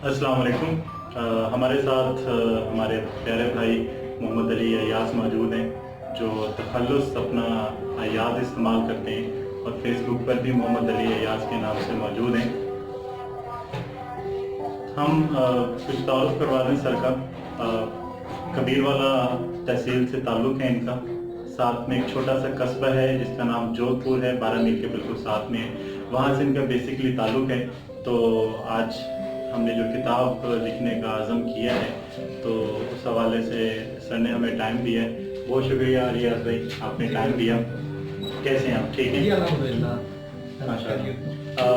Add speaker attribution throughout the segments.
Speaker 1: अस्सलाम वालेकुम। हमारे साथ हमारे प्यारे भाई मोहम्मद अली अय्याज मौजूद हैं, जो तखल्लुस अपना अय्याज इस्तेमाल करते हैं और फेसबुक पर भी मोहम्मद अली अय्याज के नाम से मौजूद हैं। हम कुछ तारुफ करवा दें सर का। कबीरवाला तहसील से ताल्लुक़ है इनका। साथ में एक छोटा सा कस्बा है जिसका नाम जोधपुर है, 12 मील के बिल्कुल साथ में है। वहाँ से इनका बेसिकली ताल्लुक़ है। तो आज हमने जो किताब लिखने का आज़म किया है, तो उस हवाले से सर ने हमें टाइम दिया है। बहुत शुक्रिया रियाज भाई, आपने टाइम दिया। कैसे हैं आप? ठीक हैं? अल्हम्दुलिल्लाह माशाअल्लाह।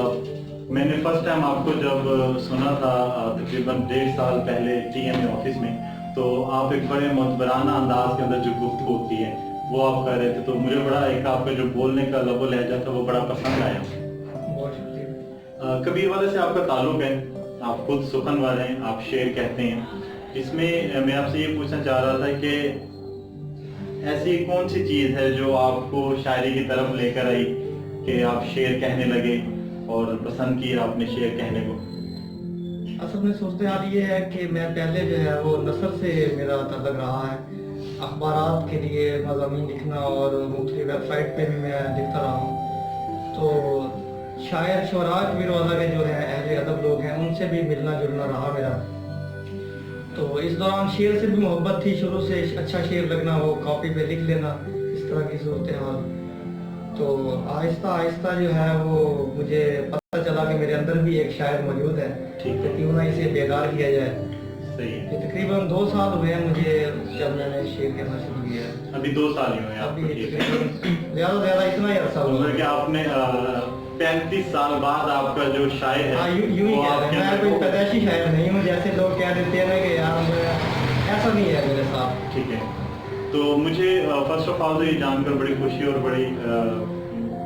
Speaker 1: मैंने फर्स्ट टाइम आपको जब सुना था तकरीबन 1.5 साल पहले TMA ऑफिस में, तो आप एक बड़े मुतबराना अंदाज के अंदर जो गुफ्तगू होती है वो आप कर रहे थे, तो मुझे बड़ा एक आपका जो बोलने का लबो लहजा था वो बड़ा पसंद आया। कबीरवाला से आपका ताल्लुक है, आप खुद सुखन वाले हैं, आप शेर कहते हैं। इसमें मैं आपसे ये पूछना चाह रहा था कि ऐसी कौन सी चीज़ है जो आपको शायरी की तरफ लेकर आई कि आप शेर कहने लगे और पसंद किया आपने शेर कहने को?
Speaker 2: असल में सूरत हाल ये है कि मैं पहले जो है वो नसर से मेरा तल्लुक़ रहा है। अखबारात के लिए मज़ामीन लिखना और मुख्तलिफ वेबसाइट पे भी मैं लिखता रहा हूँ। तो शायर शुरा कबीरवाला के जो है अहले अदब लोग हैं, उनसे भी मिलना जुलना रहा मेरा। तो इस दौरान शेर से भी मोहब्बत थी शुरू से। अच्छा शेर लगना, वो कॉपी पे लिख लेना, इस तरह की सूरत हाल। तो आहिस्ता आहिस्ता जो है वो मुझे पता चला कि मेरे अंदर भी एक शायर मौजूद है,
Speaker 1: ठीक है,
Speaker 2: क्यों ना इसे बेदार किया जाए।
Speaker 1: सही है।
Speaker 2: ये तकरीबन 2 साल हुए हैं मुझे जब मैंने शेर कहना शुरू किया है।
Speaker 1: अभी 2 साल ही हुए हैं
Speaker 2: अभी
Speaker 1: आपको? ठीक है।
Speaker 2: तकरीबन ज़्यादा इतना ही अरसा हुआ
Speaker 1: मतलब कि आपने 35 साल बाद आपका जो शायर है,
Speaker 2: हाँ, यूं ही
Speaker 1: वो
Speaker 2: कह
Speaker 1: आपके
Speaker 2: रहे हैं। मैं
Speaker 1: अंदर
Speaker 2: कोई पैदाइशी शायर नहीं हूँ, जैसे लोग कह देते हैं ना कि यार ऐसा नहीं है मेरे साथ।
Speaker 1: ठीक है। तो मुझे फर्स्ट ऑफ ऑल तो ये जानकर बड़ी खुशी और बड़ी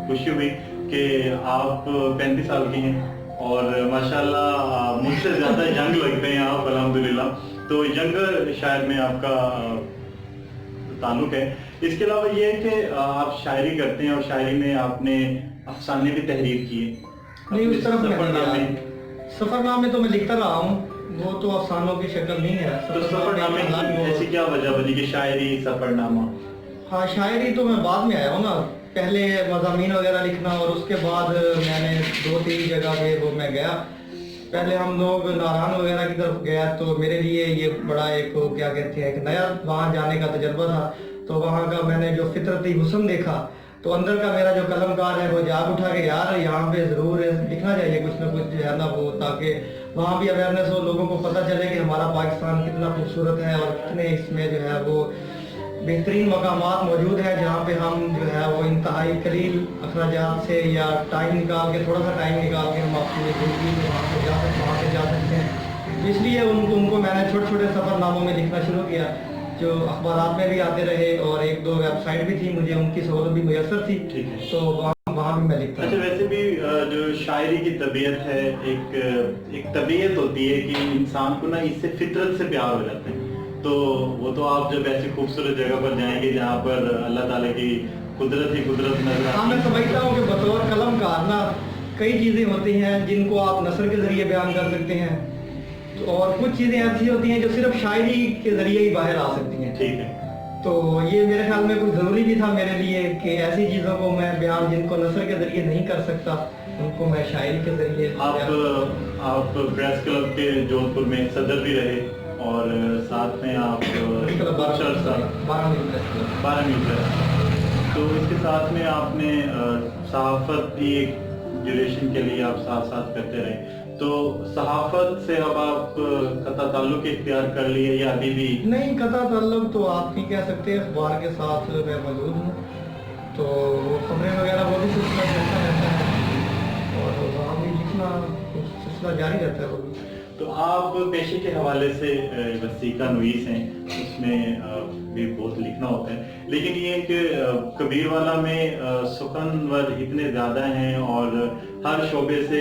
Speaker 1: खुशी हुई कि आप 35 साल की हैं और माशाल्लाह मुझसे ज़्यादा यंग लगते हैं आप, अल्हम्दुलिल्लाह। तो यंगर शायर में आपका ताल्लुक है। इसके अलावा ये है कि आप शायरी करते हैं और शायरी में आपने अफसाने भी तहरीर किए।
Speaker 2: नहीं, उस तरफ
Speaker 1: सफरनामे,
Speaker 2: सफरनामे तो मैं लिखता रहा हूँ, वो तो अफसानों की शक्ल नहीं है।
Speaker 1: तो सफरनामे की ऐसी क्या वजह बनी कि शायरी सफरनामा?
Speaker 2: हाँ, शायरी तो मैं बाद में आया हूँ ना। पहले मज़ामीन वगैरह लिखना और उसके बाद मैंने 2-3 जगह पे वो मैं गया। पहले हम लोग नारायण वगैरह की तरफ गया, तो मेरे लिए ये बड़ा एक क्या कहते हैं, एक नया वहाँ जाने का तजर्बा था। तो वहाँ का मैंने जो फितरती हुस्न देखा, तो अंदर का मेरा जो कलमकार है वो जाग उठा के यार यहाँ पे ज़रूर लिखना चाहिए कुछ ना कुछ जो है ना वो, ताकि वहाँ भी अवेयरनेस हो, लोगों को पता चले कि हमारा पाकिस्तान कितना खूबसूरत है और कितने इसमें जो है वो बेहतरीन मकामात मौजूद हैं, जहाँ पे हम जो है वो इंतहाई कलील अखराजात से या टाइम निकाल के, थोड़ा सा टाइम निकाल के हम अपनी ज़िंदगी में वहाँ पे जा सकते हैं। इसलिए उनको मैंने छोटे छोटे सफ़रनामों में लिखना शुरू किया, जो अखबारात में भी आते रहे और 1-2 वेबसाइट भी थी, मुझे उनकी सहूलत भी मुयसर थी।
Speaker 1: ठीक है।
Speaker 2: तो वहाँ भी मैं लिखता।
Speaker 1: अच्छा, वैसे भी जो शायरी की तबीयत है, एक तबीयत होती है कि इंसान को ना इससे फितरत से प्यार हो जाता है। तो वो तो आप जब ऐसी खूबसूरत जगह पर जाएंगे जहाँ पर अल्लाह ताला की कुदरत ही कुदरत नजर
Speaker 2: हाँ,
Speaker 1: आती
Speaker 2: मैं
Speaker 1: है।
Speaker 2: समझता हूँ कि बतौर कलमकार ना कई चीज़ें होती हैं जिनको आप नसर के ज़रिए बयान कर सकते हैं, और कुछ चीज़ें ऐसी होती हैं जो सिर्फ शायरी के ज़रिए ही बाहर आ सकती हैं।
Speaker 1: ठीक है।
Speaker 2: तो ये मेरे ख्याल में कुछ ज़रूरी भी था मेरे लिए कि ऐसी चीज़ों को मैं बयान जिनको नसर के ज़रिए नहीं कर सकता, उनको मैं शायरी के ज़रिए।
Speaker 1: आप प्रेस क्लब के जोधपुर में सदर भी रहे और साथ में आप
Speaker 2: 12
Speaker 1: मीटर, तो इसके साथ में आपने सहाफ़त भी एक ड्यूरेशन के लिए आप साथ साथ करते रहे। तो सहाफ़त से अब आप कता ताल्लुक़ इख्तियार कर लिए या अभी भी?
Speaker 2: नहीं, कता ताल्लुक़ तो आप नहीं कह सकते, अखबार के साथ मैं मौजूद हूँ, तो वो खबरें वगैरह वो भी सिलसिला चलता रहता है और वहाँ भी लिखना सिलसिला जारी रहता है वो भी।
Speaker 1: तो आप पेशे के हवाले से वसीका नवीस हैं, उसमें भी बहुत लिखना होता है, लेकिन ये कि कबीरवाला में सुखनवर इतने ज़्यादा हैं और हर शोबे से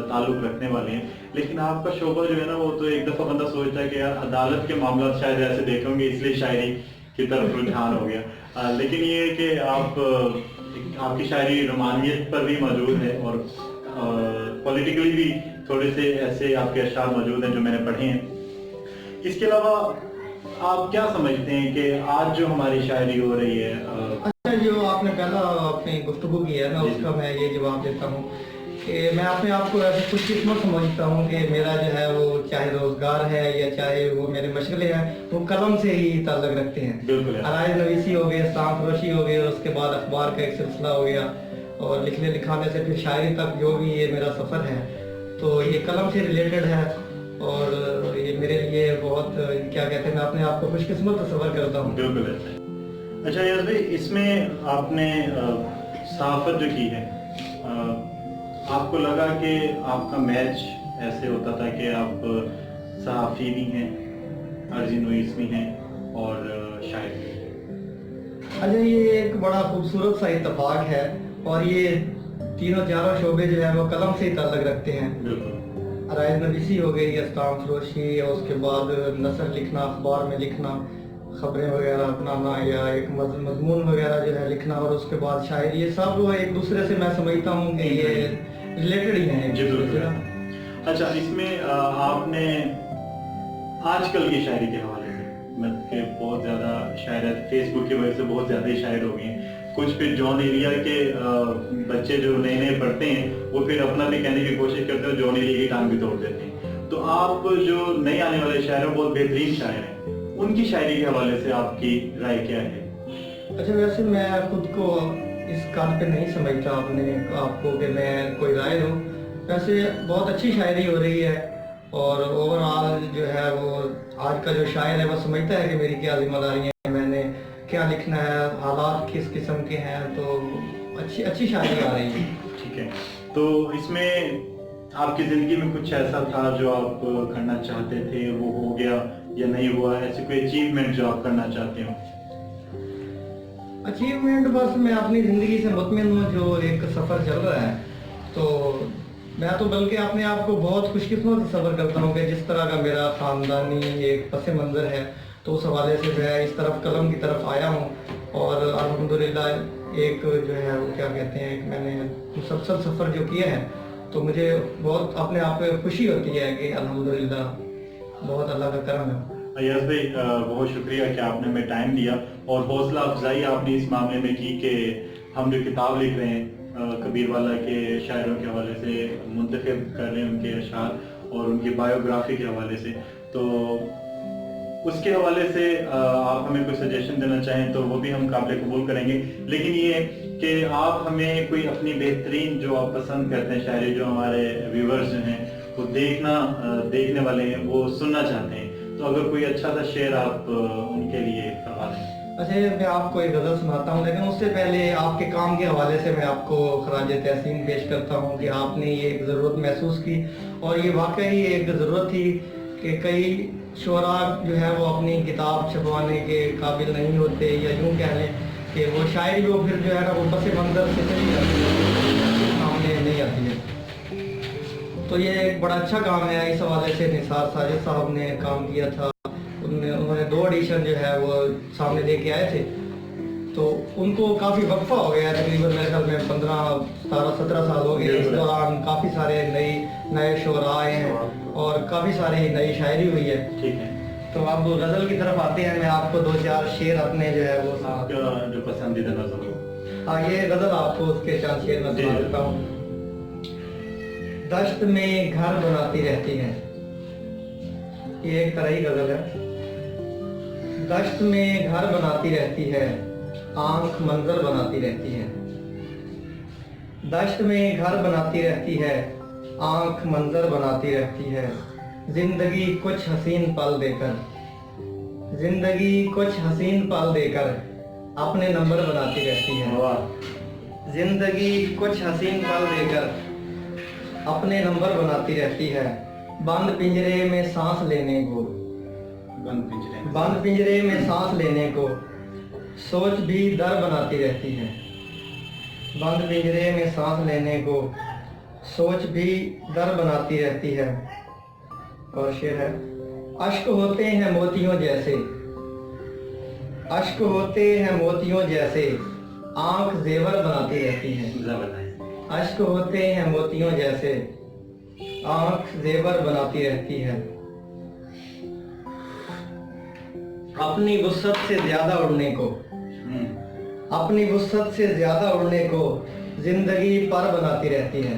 Speaker 1: ताल्लुक़ रखने वाले हैं, लेकिन आपका शोबा जो है ना वो तो एक दफ़ा बंदा सोचता है कि यार अदालत के मामला शायद ऐसे देखे होंगे इसलिए शायरी की तरफ रुझान हो गया। लेकिन ये है कि आपकी शायरी रोमानियत पर भी मौजूद है और पॉलिटिकली भी थोड़े से ऐसे आपके अशआर मौजूद हैं जो मैंने पढ़े हैं। इसके अलावा आप क्या समझते हैं कि आज जो हमारी शायरी हो रही है
Speaker 2: अच्छा, जो आपने पहला अपनी गुफ्तगू की है ना,
Speaker 1: जी,
Speaker 2: उसका मैं ये जवाब देता हूँ कि मैं अपने आप को ऐसे खुशकिस्मत समझता हूँ कि मेरा जो है वो चाहे रोजगार है या चाहे वो मेरे मशगले हैं, वो कलम से ही ताल्लुक रखते हैं।
Speaker 1: बिल्कुल है।
Speaker 2: अराइज नवीसी हो गई, इस्लाम फरोशी हो गई, और उसके बाद अखबार का एक सिलसिला हो गया, और लिखने लिखाने से फिर शायरी तक जो भी ये मेरा सफ़र है, तो ये कलम से रिलेटेड है। और ये मेरे लिए बहुत क्या कहते हैं, मैं अपने आप को खुशकिस्मत तस्वर करता हूँ।
Speaker 1: बिल्कुल ऐसा है। अच्छा यार भाई, इसमें आपने सहाफत जो की है, आपको लगा कि आपका मैच ऐसे होता था कि आप सहाफ़ी भी हैं, अर्जी नवीस भी हैं और शायर भी हैं?
Speaker 2: अच्छा, ये एक बड़ा खूबसूरत सा इत्तेफाक है, और ये तीनों चारों शोबे जो है वो कलम से ही ताल्लुक रखते हैं।
Speaker 1: बिल्कुल।
Speaker 2: अराइज नवीसी हो गई, इस्लाम फरोशी, और उसके बाद नसर लिखना, अखबार में लिखना, खबरें वगैरह बनाना, या एक मजमून वगैरह जो है लिखना, और उसके बाद शायरी, ये सब एक दूसरे से मैं समझता हूँ कि ये रिलेटेड ही हैं एक
Speaker 1: जी
Speaker 2: दूसरे
Speaker 1: बिल्कुल।
Speaker 2: से।
Speaker 1: अच्छा, इसमें आपने आजकल की शायरी के हवाले से, मतलब कि बहुत ज़्यादा शायर फेसबुक की वजह से बहुत ज़्यादा ही शायर हो गए हैं। कुछ फिर जॉन एलिया के बच्चे जो नए नए पढ़ते हैं, वो फिर अपना भी कहने की कोशिश करते हैं, जॉन एलिया की टांग भी तोड़ देते हैं। तो आप जो नए आने वाले शायर हैं, बहुत बेहतरीन शायर हैं, उनकी शायरी के हवाले से आपकी राय क्या है?
Speaker 2: अच्छा, वैसे मैं खुद को इस काम पे नहीं समझता अपने आपको कि मैं कोई राय दूँ। वैसे बहुत अच्छी शायरी हो रही है, और ओवरऑल जो है वो आज का जो शायर है वो समझता है कि मेरी क्या जिम्मेदारी है, मैंने क्या लिखना है, हालात किस किस्म के हैं, तो अच्छी अच्छी शायरी आ रही है।
Speaker 1: ठीक है, तो इसमें आपकी ज़िंदगी में कुछ ऐसा था जो आप करना चाहते थे, वो हो गया या नहीं हुआ, ऐसी कोई अचीवमेंट जो आप करना चाहते हो?
Speaker 2: अचीवमेंट, बस मैं अपनी ज़िंदगी से मुतमिन हूँ, जो एक सफ़र चल रहा है, तो मैं तो बल्कि अपने आप को बहुत खुशकिस्मत सफ़र करता हूँ कि जिस तरह का मेरा ख़ानदानी एक पस मंज़र है, तो उस हवाले से मैं इस तरफ कलम की तरफ आया हूँ, और अल्हम्दुलिल्लाह एक जो है वो क्या कहते हैं, एक मैंने मुसलसल सफ़र जो किया है, तो मुझे बहुत अपने आप पे खुशी होती है कि अल्हम्दुलिल्लाह बहुत अल्लाह का करम है।
Speaker 1: अय्याज भाई, बहुत शुक्रिया कि आपने हमें टाइम दिया और हौसला अफजाई आपने इस मामले में की कि हम जो किताब लिख रहे हैं कबीर वाला के शायरों के हवाले से, मुंतखब कर रहे हैं उनके अशार और उनकी बायोग्राफी के हवाले से, तो उसके हवाले से आप हमें कोई सजेशन देना चाहें तो वो भी हम काबिल कबूल करेंगे। लेकिन ये कि आप हमें कोई अपनी बेहतरीन जो आप पसंद करते हैं शायरी, जो हमारे व्यूवर्स जो हैं वो देखने वाले हैं, वो सुनना चाहते हैं, तो अगर कोई अच्छा सा शेर आप उनके लिए करवा दें।
Speaker 2: अच्छा, मैं आपको एक गज़ल सुनाता हूँ, लेकिन उससे पहले आपके काम के हवाले से मैं आपको खराज तहसीन पेश करता हूँ कि आपने ये एक ज़रूरत महसूस की, और ये वाकई एक ज़रूरत थी कि कई शुरा जो है वो अपनी किताब छपवाने के काबिल नहीं होते, या यूँ कह लें कि वो शायरी वो फिर जो है ना वो पस मंज़र से चली जाती है, सामने नहीं आती है। तो ये एक बड़ा अच्छा काम है। इस हवाले से निसार साजिद साहब ने काम किया था, उन्होंने 2 एडिशन जो है वो सामने लेके आए थे, तो उनको काफ़ी वक्फा हो गया, तकरीबन मेरे ख्याल में 15, 17, 17 साल हो गए। इस दौरान काफ़ी सारे नए शोरा आए हैं और काफ़ी सारी नई शायरी हुई है।
Speaker 1: ठीक है,
Speaker 2: तो अब गज़ल की तरफ आते हैं। मैं आपको 2-4 शेर अपने जो है वो
Speaker 1: आपका जो पसंदीदा नज़र हो।
Speaker 2: हाँ, ये गज़ल आपको उसके 4 शेर में सुना देता हूँ। दश्त में घर बनाती रहती है, ये एक तरह ही गज़ल है। दश्त में घर बनाती रहती है, आंख मंजर बनाती रहती है। दश्त में घर बनाती रहती है, आंख मंजर बनाती रहती है। जिंदगी कुछ हसीन पल देकर, जिंदगी कुछ हसीन पल देकर अपने नंबर बनाती रहती है।
Speaker 1: वाह।
Speaker 2: जिंदगी कुछ हसीन पल देकर अपने नंबर बनाती रहती है। बंद पिंजरे में सांस लेने को, बंद पिंजरे में सांस लेने को सोच भी दर बनाती रहती है। बंद पिंजरे में सांस लेने को सोच भी दर बनाती रहती है। और शेर है, अश्क होते हैं मोतियों जैसे, अश्क होते हैं मोतियों जैसे आंख जेवर बनाती रहती है। अश्क होते हैं मोतियों जैसे आंख जेवर बनाती रहती है, अपनी वुसअत से ज्यादा उड़ने को, अपनी वुसअत से ज्यादा उड़ने को जिंदगी पर बनाती रहती है।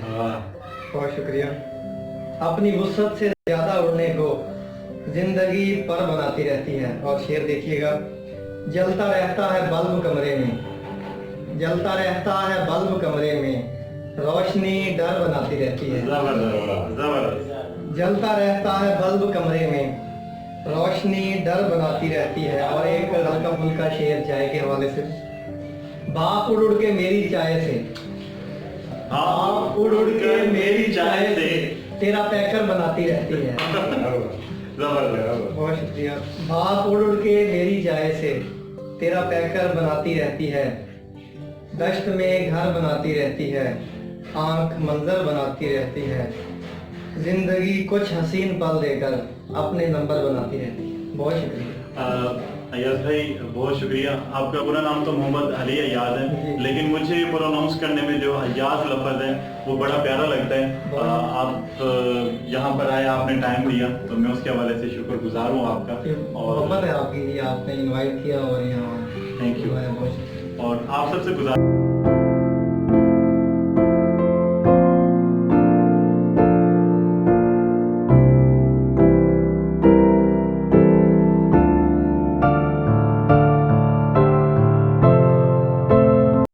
Speaker 2: बहुत शुक्रिया। अपनी वुसअत से ज्यादा उड़ने को जिंदगी पर बनाती रहती है। और शेर देखिएगा, जलता रहता है बल्ब कमरे में, जलता रहता है बल्ब कमरे में, रोशनी डर बनाती रहती है। जलता रहता है बल्ब कमरे में, रोशनी डर बनाती रहती है। और एक हल्का फुल्का शेर चाय के हवाले से, भाप उड़ उड़ के मेरी चाय से, भाप उड़ उड़ के मेरी चाय से तेरा पैकर बनाती रहती है। बहुत शुक्रिया। भाप उड़ उड़ के मेरी चाय से तेरा पैकर बनाती रहती है, दश्त में घर बनाती रहती है, आंख मंजर बनाती रहती है, जिंदगी कुछ हसीन पल देकर अपने नंबर बनाती रहती है। बहुत शुक्रिया।
Speaker 1: अय्याज भाई बहुत शुक्रिया। आपका पूरा नाम तो मोहम्मद अली अय्याज है, लेकिन मुझे प्रोनाउंस करने में जो अय्याज लफ्ज़ है वो बड़ा प्यारा लगता है। आप यहाँ पर आए, आपने टाइम दिया, तो मैं उसके हवाले से शुक्रगुजार हूँ आपका। और
Speaker 2: मोहब्बत है आपकी, आपने इनवाइट किया और यहाँ
Speaker 1: थैंक यू।
Speaker 2: बहुत शुक्रिया।
Speaker 1: और आप सबसे गुजार